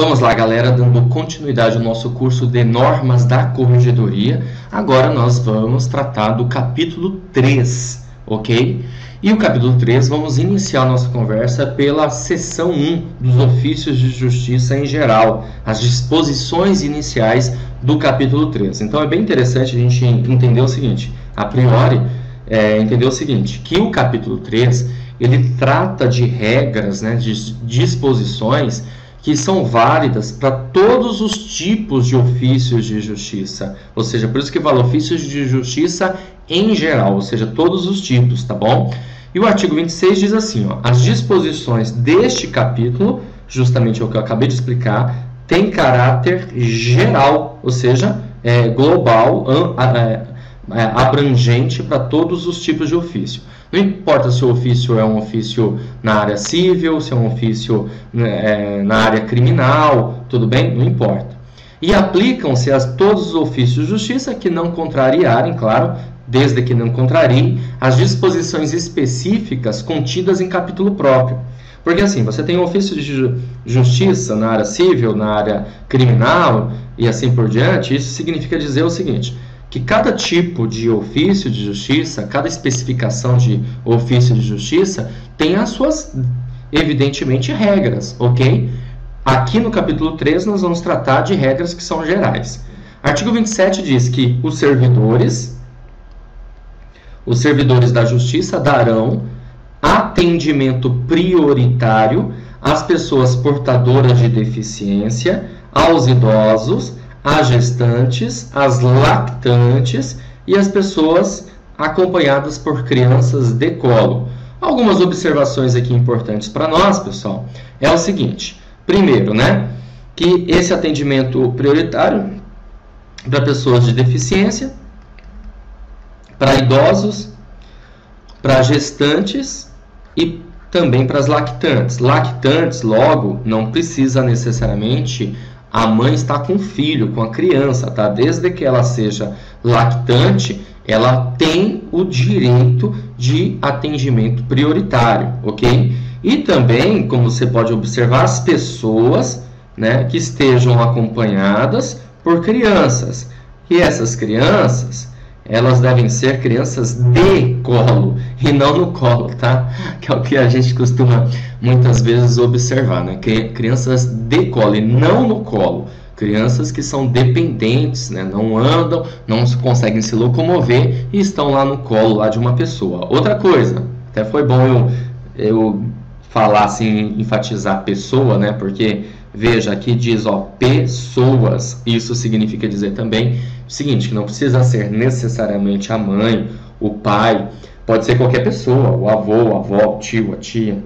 Vamos lá, galera, dando continuidade ao nosso curso de normas da corregedoria. Agora nós vamos tratar do capítulo 3, ok? E o capítulo 3, vamos iniciar a nossa conversa pela seção 1 dos ofícios de justiça em geral, as disposições iniciais do capítulo 3. Então é bem interessante a gente entender o seguinte, a priori, entender o seguinte, que o capítulo 3, ele trata de regras, né, de disposições que são válidas para todos os tipos de ofícios de justiça, ou seja, por isso que fala ofícios de justiça em geral, ou seja, todos os tipos, tá bom? E o artigo 26 diz assim, ó, as disposições deste capítulo, justamente o que eu acabei de explicar, tem caráter geral, ou seja, global, abrangente para todos os tipos de ofício. Não importa se o ofício é um ofício na área civil, se é um ofício na área criminal, tudo bem? Não importa. E aplicam-se a todos os ofícios de justiça que não contrariarem, claro, desde que não contrariem, as disposições específicas contidas em capítulo próprio. Porque assim, você tem um ofício de justiça na área civil, na área criminal e assim por diante, isso significa dizer o seguinte, que cada tipo de ofício de justiça, cada especificação de ofício de justiça tem as suas, evidentemente, regras, ok? Aqui no capítulo 3 nós vamos tratar de regras que são gerais. Artigo 27 diz que os servidores da justiça darão atendimento prioritário às pessoas portadoras de deficiência, aos idosos, às gestantes, às lactantes e às pessoas acompanhadas por crianças de colo. Algumas observações aqui importantes para nós, pessoal, é o seguinte. Primeiro, né, que esse atendimento prioritário para pessoas de deficiência, para idosos, para gestantes e também para as lactantes. Lactantes, logo, não precisa necessariamente a mãe estar com o filho, com a criança, tá? Desde que ela seja lactante, ela tem o direito de atendimento prioritário, ok? E também, como você pode observar, as pessoas, né, que estejam acompanhadas por crianças. E essas crianças, elas devem ser crianças de colo e não no colo, tá? Que é o que a gente costuma muitas vezes observar, né? Crianças de colo e não no colo. Crianças que são dependentes, né? Não andam, não conseguem se locomover e estão lá no colo lá de uma pessoa. Outra coisa, até foi bom eu falar assim, enfatizar pessoa, né? Porque veja, aqui diz, ó, pessoas. Isso significa dizer também o seguinte, que não precisa ser necessariamente a mãe, o pai, pode ser qualquer pessoa, o avô, a avó, o tio, a tia,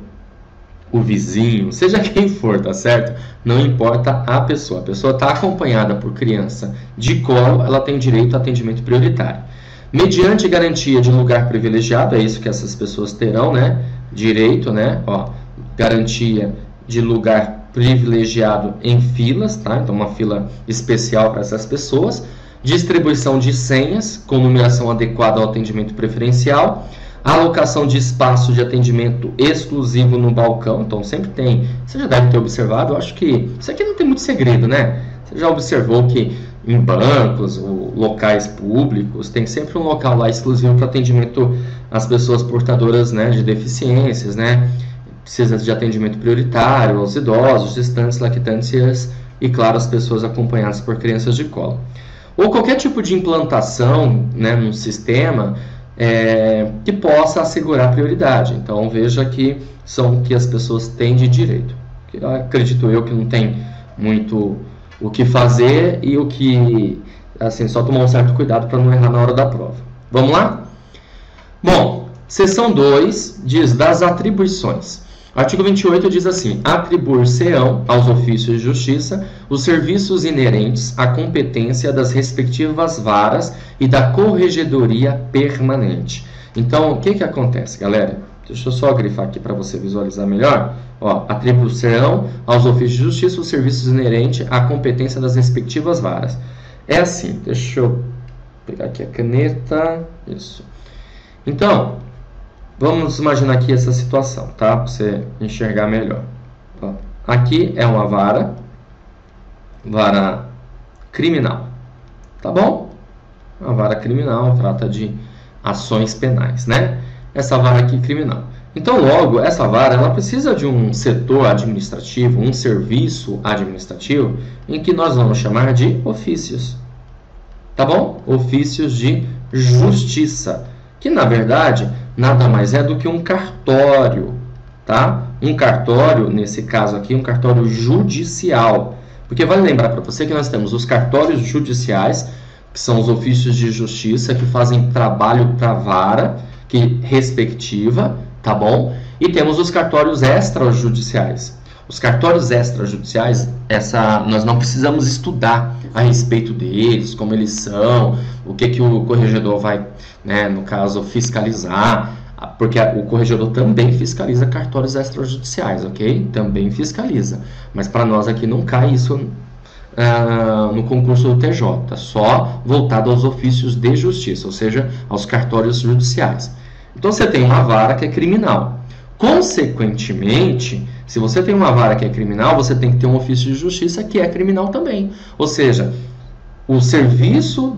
o vizinho, seja quem for, tá certo? Não importa a pessoa está acompanhada por criança de colo, ela tem direito a atendimento prioritário. Mediante garantia de lugar privilegiado, é isso que essas pessoas terão, né? Direito, né? Ó, garantia de lugar privilegiado em filas, tá? Então uma fila especial para essas pessoas, distribuição de senhas com numeração adequada ao atendimento preferencial, alocação de espaço de atendimento exclusivo no balcão, então sempre tem, você já deve ter observado, eu acho que isso aqui não tem muito segredo, né? Você já observou que em bancos ou locais públicos tem sempre um local lá exclusivo para atendimento às pessoas portadoras, né, de deficiências, né? Precisa de atendimento prioritário aos idosos, gestantes, lactantes e, claro, as pessoas acompanhadas por crianças de colo. Ou qualquer tipo de implantação, né, no sistema que possa assegurar prioridade. Então, veja que são o que as pessoas têm de direito. Acredito eu que não tem muito o que fazer e o que, assim, só tomar um certo cuidado para não errar na hora da prova. Vamos lá? Bom, seção 2 diz das atribuições. Artigo 28 diz assim, atribuir-se-ão aos ofícios de justiça os serviços inerentes à competência das respectivas varas e da corregedoria permanente. Então, o que acontece, galera? Deixa eu só grifar aqui para você visualizar melhor. Atribuir-se-ão aos ofícios de justiça os serviços inerentes à competência das respectivas varas. É assim, deixa eu pegar aqui a caneta. Isso. Então, vamos imaginar aqui essa situação, tá? Para você enxergar melhor. Aqui é uma vara, vara criminal, tá bom? A vara criminal trata de ações penais, né? Essa vara aqui criminal. Então, logo, essa vara ela precisa de um setor administrativo, um serviço administrativo, em que nós vamos chamar de ofícios, tá bom? Ofícios de justiça, que na verdade nada mais é do que um cartório, tá? Um cartório, nesse caso aqui, um cartório judicial. Porque vale lembrar para você que nós temos os cartórios judiciais, que são os ofícios de justiça que fazem trabalho para a vara que respectiva, tá bom? E temos os cartórios extrajudiciais. Os cartórios extrajudiciais, nós não precisamos estudar a respeito deles, como eles são, o que o corregedor vai, né, no caso, fiscalizar, porque o corregedor também fiscaliza cartórios extrajudiciais, ok? Também fiscaliza. Mas para nós aqui não cai isso no concurso do TJ, só voltado aos ofícios de justiça, ou seja, aos cartórios judiciais. Então você tem uma vara que é criminal. Consequentemente, se você tem uma vara que é criminal, você tem que ter um ofício de justiça que é criminal também. Ou seja, o serviço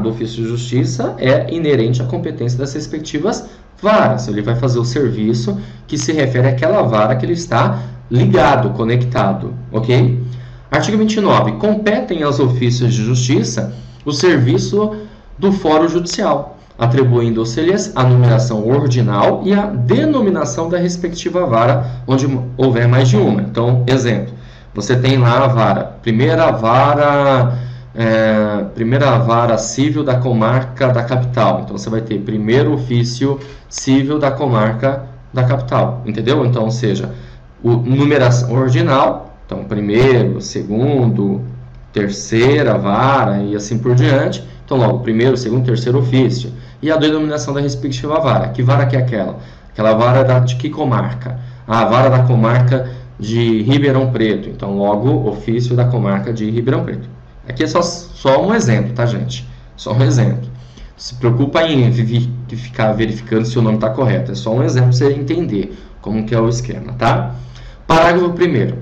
do ofício de justiça é inerente à competência das respectivas varas. Ele vai fazer o serviço que se refere àquela vara que ele está ligado, conectado, ok? Artigo 29. Competem aos ofícios de justiça o serviço do fórum judicial, atribuindo-se-lhes a numeração ordinal e a denominação da respectiva vara, onde houver mais de uma. Então, exemplo, você tem lá a vara, primeira vara civil da comarca da capital. Então, você vai ter primeiro ofício civil da comarca da capital, entendeu? Então, ou seja, numeração ordinal, então, primeiro, segundo, terceira vara e assim por diante. Então, logo, primeiro, segundo, terceiro ofício. E a denominação da respectiva vara. Que vara que é aquela? Aquela vara de que comarca? A vara da comarca de Ribeirão Preto. Então, logo, ofício da comarca de Ribeirão Preto. Aqui é só um exemplo, tá, gente? Só um exemplo. Não se preocupa em ficar verificando se o nome está correto. É só um exemplo para você entender como que é o esquema, tá? Parágrafo 1º.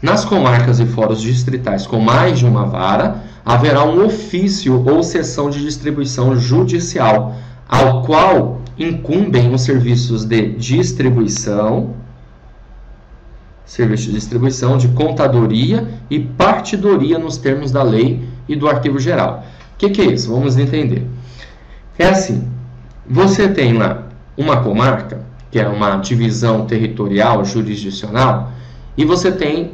Nas comarcas e fóruns distritais com mais de uma vara, haverá um ofício ou seção de distribuição judicial, ao qual incumbem os serviços de distribuição, de contadoria e partidoria nos termos da lei e do arquivo geral. O que é isso? Vamos entender. É assim, você tem lá uma comarca, que é uma divisão territorial jurisdicional, e você tem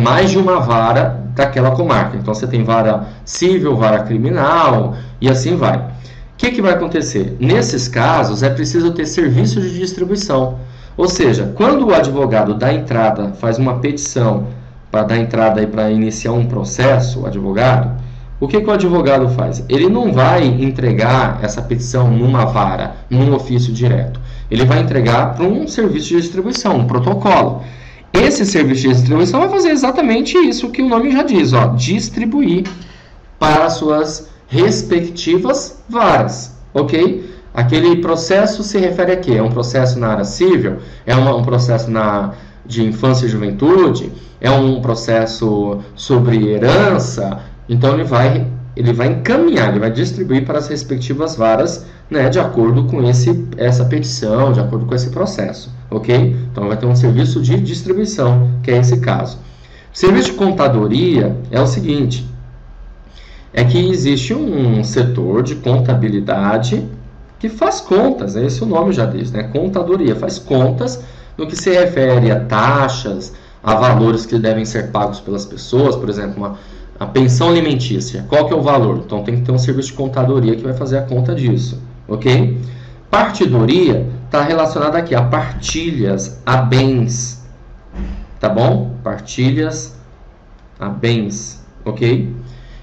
mais de uma vara daquela comarca. Então, você tem vara civil, vara criminal, e assim vai. O que vai acontecer? Nesses casos, é preciso ter serviço de distribuição. Ou seja, quando o advogado dá entrada, faz uma petição para dar entrada para iniciar um processo, o advogado, o que o advogado faz? Ele não vai entregar essa petição numa vara, num ofício direto. Ele vai entregar para um serviço de distribuição, um protocolo. Esse serviço de distribuição vai fazer exatamente isso que o nome já diz, ó, distribuir para as suas respectivas varas, ok? Aquele processo se refere a quê? É um processo na área civil? É um processo de infância e juventude? É um processo sobre herança? Então ele vai encaminhar, ele vai distribuir para as respectivas varas, né, de acordo com essa petição, de acordo com esse processo, ok? Então vai ter um serviço de distribuição, que é esse caso. O serviço de contadoria é o seguinte, é que existe um setor de contabilidade que faz contas, esse o nome já diz, né? Contadoria, faz contas no que se refere a taxas, a valores que devem ser pagos pelas pessoas, por exemplo, a pensão alimentícia, qual que é o valor? Então tem que ter um serviço de contadoria que vai fazer a conta disso, ok? Partidoria está relacionada aqui a partilhas, a bens, tá bom? Partilhas a bens, ok?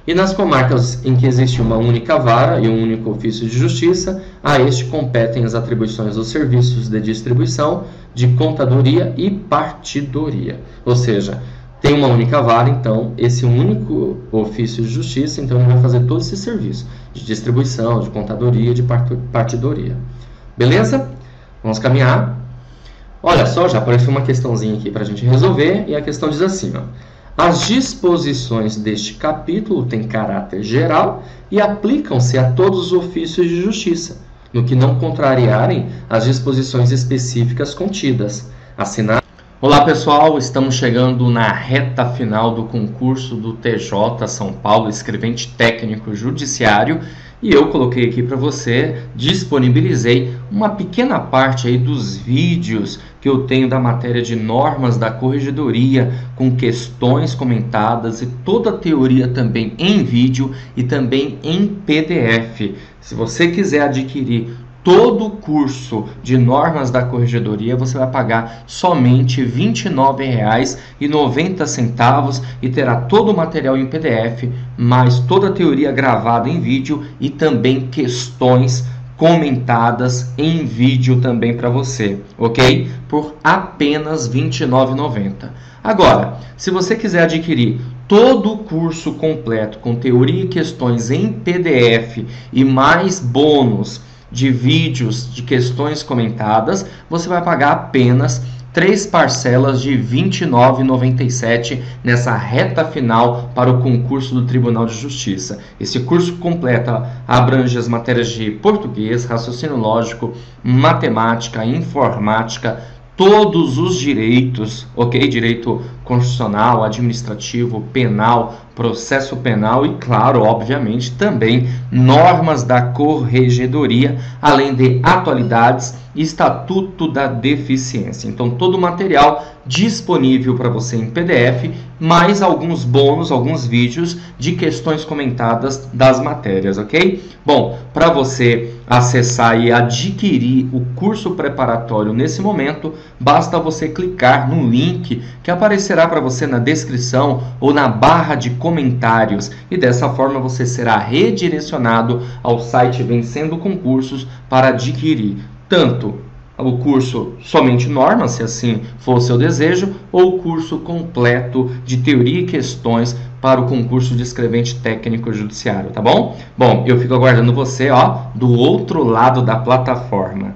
E nas comarcas em que existe uma única vara e um único ofício de justiça, a este competem as atribuições dos serviços de distribuição, de contadoria e partidoria. Ou seja, tem uma única vara, então, esse único ofício de justiça, então ele vai fazer todo esse serviço de distribuição, de contadoria, de partidoria. Beleza? Vamos caminhar. Olha só, já apareceu uma questãozinha aqui para a gente resolver, e a questão diz assim, ó. As disposições deste capítulo têm caráter geral e aplicam-se a todos os ofícios de justiça, no que não contrariarem as disposições específicas contidas. Assinado. Olá pessoal, estamos chegando na reta final do concurso do TJ São Paulo, escrevente técnico judiciário, e eu coloquei aqui para você, disponibilizei uma pequena parte aí dos vídeos que eu tenho da matéria de normas da corregedoria, com questões comentadas e toda a teoria também em vídeo e também em PDF. Se você quiser adquirir todo o curso de normas da corregedoria, você vai pagar somente R$ 29,90 e terá todo o material em PDF, mais toda a teoria gravada em vídeo e também questões comentadas em vídeo também para você, ok? Por apenas R$ 29,90. Agora, se você quiser adquirir todo o curso completo com teoria e questões em PDF e mais bônus de vídeos de questões comentadas, você vai pagar apenas 3 parcelas de R$ 29,97 nessa reta final para o concurso do Tribunal de Justiça. Esse curso completo abrange as matérias de português, raciocínio lógico, matemática, informática, todos os direitos, ok? Direito constitucional, administrativo, penal, processo penal e, claro, obviamente, também normas da corregedoria, além de atualidades e estatuto da deficiência. Então, todo o material disponível para você em PDF, mais alguns bônus, alguns vídeos de questões comentadas das matérias, ok? Bom, para você acessar e adquirir o curso preparatório nesse momento, basta você clicar no link que aparecerá para você na descrição ou na barra de comentários, e dessa forma você será redirecionado ao site Vencendo Concursos para adquirir tanto o curso somente normas, se assim for o seu desejo, ou o curso completo de teoria e questões para o concurso de escrevente técnico judiciário, tá bom? Bom, eu fico aguardando você, ó, do outro lado da plataforma.